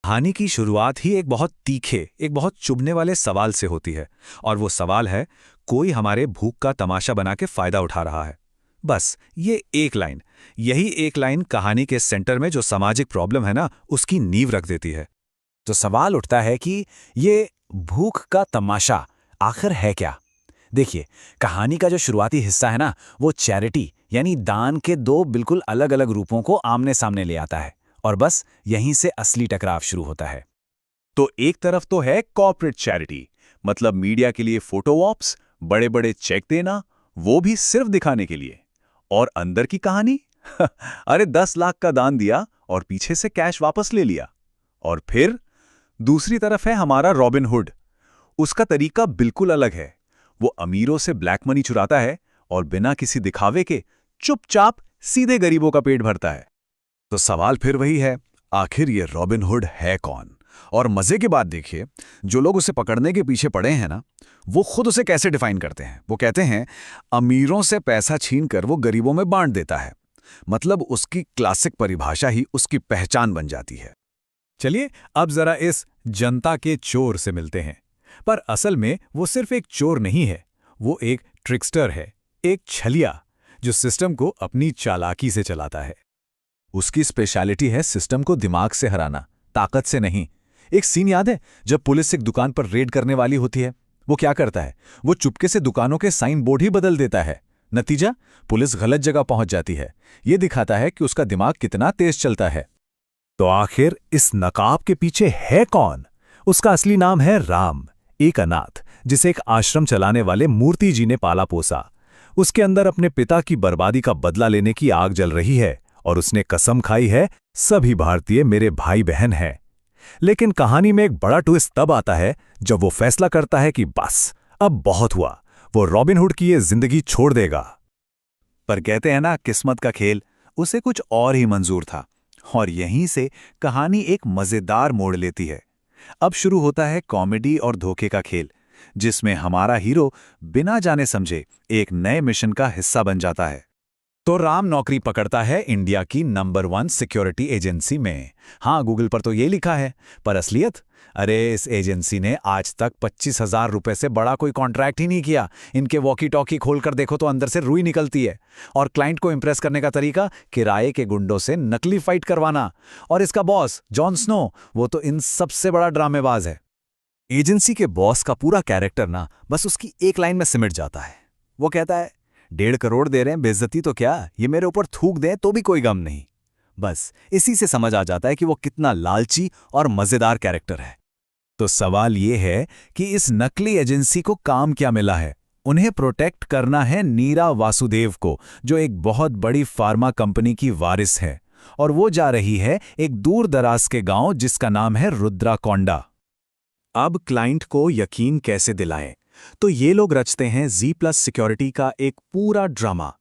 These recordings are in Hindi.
कहानी की शुरुआत ही एक बहुत तीखे, एक बहुत चुभने वाले सवाल से होती है। और वो सवाल है, कोई हमारे भूख का तमाशा बना के फायदा उठा रहा है। बस ये एक लाइन, यही एक लाइन कहानी के सेंटर में जो सामाजिक प्रॉब्लम है ना, उसकी नींव रख देती है। तो सवाल उठता है कि ये भूख का तमाशा आखिर है क्या? देखिए, कहानी का जो शुरुआती हिस्सा है ना, वो चैरिटी यानी दान के दो बिल्कुल अलग अलग रूपों को आमने सामने ले आता है। और बस यहीं से असली टकराव शुरू होता है। तो एक तरफ तो है कॉर्पोरेट चैरिटी, मतलब मीडिया के लिए फोटो वॉप्स, बड़े बड़े चेक देना, वो भी सिर्फ दिखाने के लिए। और अंदर की कहानी अरे 10 लाख का दान दिया और पीछे से कैश वापस ले लिया। और फिर दूसरी तरफ है हमारा रॉबिन हुड। उसका तरीका बिल्कुल अलग है। वो अमीरों से ब्लैक मनी चुराता है और बिना किसी दिखावे के चुपचाप सीधे गरीबों का पेट भरता है। तो सवाल फिर वही है, आखिर ये रॉबिन हुड है कौन? और मजे की बात देखिए, जो लोग उसे पकड़ने के पीछे पड़े हैं ना, वो खुद उसे कैसे डिफाइन करते हैं। वो कहते हैं, अमीरों से पैसा छीनकर वो गरीबों में बांट देता है। मतलब उसकी क्लासिक परिभाषा ही उसकी पहचान बन जाती है। चलिए अब जरा इस जनता के चोर से मिलते हैं। पर असल में वो सिर्फ एक चोर नहीं है, वो एक ट्रिकस्टर है, एक छलिया जो सिस्टम को अपनी चालाकी से चलाता है। उसकी स्पेशलिटी है सिस्टम को दिमाग से हराना, ताकत से नहीं। एक सीन याद है, जब पुलिस एक दुकान पर रेड करने वाली होती है, वो क्या करता है? वो चुपके से दुकानों के साइन बोर्ड ही बदल देता है। नतीजा, पुलिस गलत जगह पहुंच जाती है। ये दिखाता है कि उसका दिमाग कितना तेज चलता है। तो आखिर इस नकाब के पीछे है कौन? उसका असली नाम है राम, एक अनाथ जिसे एक आश्रम चलाने वाले मूर्ति जी ने पाला पोसा। उसके अंदर अपने पिता की बर्बादी का बदला लेने की आग जल रही है और उसने कसम खाई है, सभी भारतीय मेरे भाई बहन हैं। लेकिन कहानी में एक बड़ा ट्विस्ट तब आता है जब वो फैसला करता है कि बस अब बहुत हुआ, वो रॉबिन हुड की ये जिंदगी छोड़ देगा। पर कहते हैं ना, किस्मत का खेल, उसे कुछ और ही मंजूर था। और यहीं से कहानी एक मजेदार मोड़ लेती है। अब शुरू होता है कॉमेडी और धोखे का खेल, जिसमें हमारा हीरो बिना जाने समझे एक नए मिशन का हिस्सा बन जाता है। तो राम नौकरी पकड़ता है इंडिया की नंबर 1 सिक्योरिटी एजेंसी में। हाँ, गूगल पर तो ये लिखा है, पर असलियत, अरे इस एजेंसी ने आज तक 25,000 रुपए से बड़ा कोई कॉन्ट्रैक्ट ही नहीं किया। इनके वॉकी टॉकी खोलकर देखो तो अंदर से रुई निकलती है। और क्लाइंट को इंप्रेस करने का तरीका, किराए के गुंडों से नकली फाइट करवाना। और इसका बॉस जॉन स्नो, वो तो इन सबसे बड़ा ड्रामेबाज है। एजेंसी के बॉस का पूरा कैरेक्टर ना बस उसकी एक लाइन में सिमट जाता है। वो कहता है, 1.5 करोड़ दे रहे हैं, बेइज्जती तो क्या, ये मेरे ऊपर थूक दें तो भी कोई गम नहीं। बस इसी से समझ आ जाता है कि वो कितना लालची और मजेदार कैरेक्टर है। तो सवाल ये है कि इस नकली एजेंसी को काम क्या मिला है? उन्हें प्रोटेक्ट करना है नीरा वासुदेव को, जो एक बहुत बड़ी फार्मा कंपनी की वारिस है। और वो जा रही है एक दूर दराज के गांव जिसका नाम है रुद्राकोंडा। अब क्लाइंट को यकीन कैसे दिलाएं? तो ये लोग रचते हैं Z+ सिक्योरिटी का एक पूरा ड्रामा।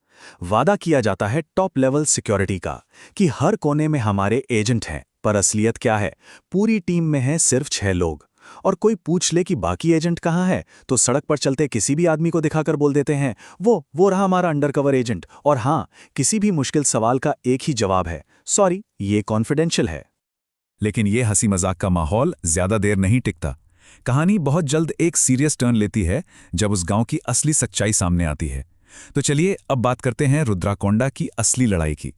वादा किया जाता है टॉप लेवल सिक्योरिटी का, कि हर कोने में हमारे एजेंट हैं। पर असलियत क्या है? पूरी टीम में है सिर्फ 6 लोग। और कोई पूछ ले कि बाकी एजेंट कहाँ है, तो सड़क पर चलते किसी भी आदमी को दिखाकर बोल देते हैं, वो रहा हमारा अंडरकवर एजेंट। और हाँ, किसी भी मुश्किल सवाल का एक ही जवाब है, सॉरी, ये कॉन्फिडेंशियल है। लेकिन ये हंसी मजाक का माहौल ज्यादा देर नहीं टिकता। कहानी बहुत जल्द एक सीरियस टर्न लेती है जब उस गांव की असली सच्चाई सामने आती है। तो चलिए अब बात करते हैं रुद्राकोंडा की असली लड़ाई की।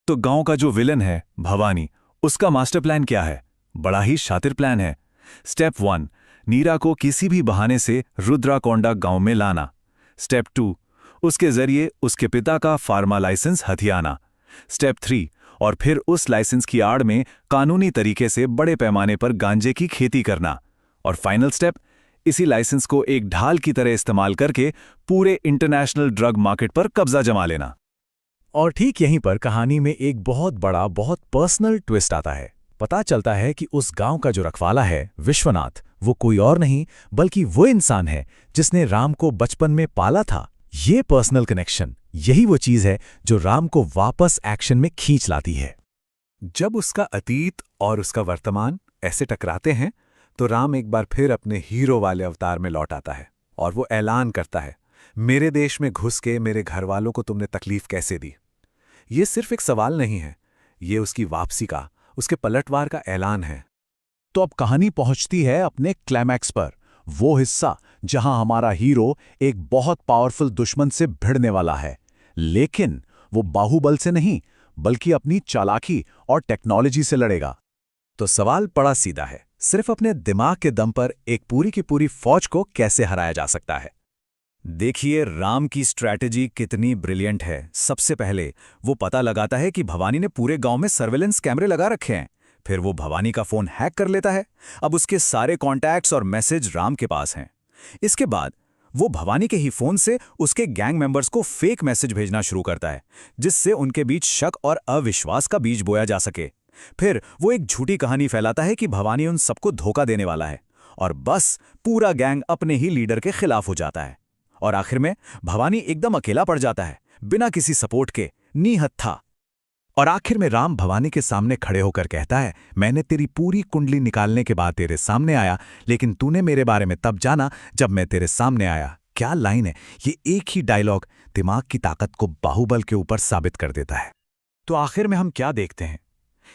तो गांव का जो विलन है भवानी, उसका मास्टर प्लान क्या है? बड़ा ही शातिर प्लान है। स्टेप 1, नीरा को किसी भी बहाने से रुद्राकोंडा गांव में लाना। स्टेप 2, उसके जरिए उसके पिता का फार्मा लाइसेंस हथियाना। स्टेप 3, और फिर उस लाइसेंस की आड़ में कानूनी तरीके से बड़े पैमाने पर गांजे की खेती करना। और फाइनल स्टेप, इसी लाइसेंस को एक ढाल की तरह इस्तेमाल करके पूरे इंटरनेशनल ड्रग मार्केट पर कब्जा जमा लेना। और ठीक यहीं पर कहानी में एक बहुत बड़ा, बहुत पर्सनल ट्विस्ट आता है। पता चलता है कि उस गांव का जो रखवाला है विश्वनाथ, वो कोई और नहीं बल्कि वो इंसान है जिसने राम को बचपन में पाला था। ये पर्सनल कनेक्शन, यही वो चीज है जो राम को वापस एक्शन में खींच लाती है। जब उसका अतीत और उसका वर्तमान ऐसे टकराते हैं, तो राम एक बार फिर अपने हीरो वाले अवतार में लौट आता है और वो ऐलान करता है, मेरे देश में घुस के मेरे घरवालों को तुमने तकलीफ कैसे दी। ये सिर्फ एक सवाल नहीं है, ये उसकी वापसी का, उसके पलटवार का ऐलान है। तो अब कहानी पहुंचती है अपने क्लाइमैक्स पर, वो हिस्सा जहां हमारा हीरो एक बहुत पावरफुल दुश्मन से भिड़ने वाला है, लेकिन वो बाहुबल से नहीं बल्कि अपनी चालाकी और टेक्नोलॉजी से लड़ेगा। तो सवाल बड़ा सीधा है, सिर्फ अपने दिमाग के दम पर एक पूरी की पूरी फौज को कैसे हराया जा सकता है? देखिए राम की स्ट्रैटेजी कितनी ब्रिलियंट है। सबसे पहले वो पता लगाता है कि भवानी ने पूरे गांव में सर्वेलेंस कैमरे लगा रखे हैं। फिर वो भवानी का फोन हैक कर लेता है। अब उसके सारे कॉन्टैक्ट्स और मैसेज राम के पास हैं। इसके बाद वो भवानी के ही फोन से उसके गैंग मेंबर्स को फेक मैसेज भेजना शुरू करता है, जिससे उनके बीच शक और अविश्वास का बीज बोया जा सके। फिर वो एक झूठी कहानी फैलाता है कि भवानी उन सबको धोखा देने वाला है, और बस पूरा गैंग अपने ही लीडर के खिलाफ हो जाता है। और आखिर में भवानी एकदम अकेला पड़ जाता है, बिना किसी सपोर्ट के, निहत्था। और आखिर में राम भवानी के सामने खड़े होकर कहता है, मैंने तेरी पूरी कुंडली निकालने के बाद तेरे सामने आया, लेकिन तूने मेरे बारे में तब जाना जब मैं तेरे सामने आया। क्या लाइन है! ये एक ही डायलॉग दिमाग की ताकत को बाहुबल के ऊपर साबित कर देता है। तो आखिर में हम क्या देखते हैं?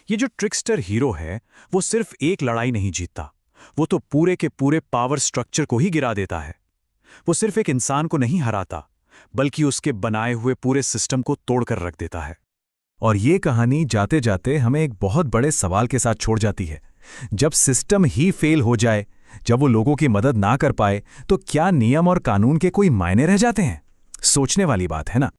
ये जो ट्रिकस्टर हीरो है वो सिर्फ एक लड़ाई नहीं जीतता, वो तो पूरे के पूरे पावर स्ट्रक्चर को ही गिरा देता है। वो सिर्फ एक इंसान को नहीं हराता, बल्कि उसके बनाए हुए पूरे सिस्टम को तोड़कर रख देता है। और ये कहानी जाते जाते हमें एक बहुत बड़े सवाल के साथ छोड़ जाती है। जब सिस्टम ही फेल हो जाए, जब वो लोगों की मदद ना कर पाए, तो क्या नियम और कानून के कोई मायने रह जाते हैं? सोचने वाली बात है ना।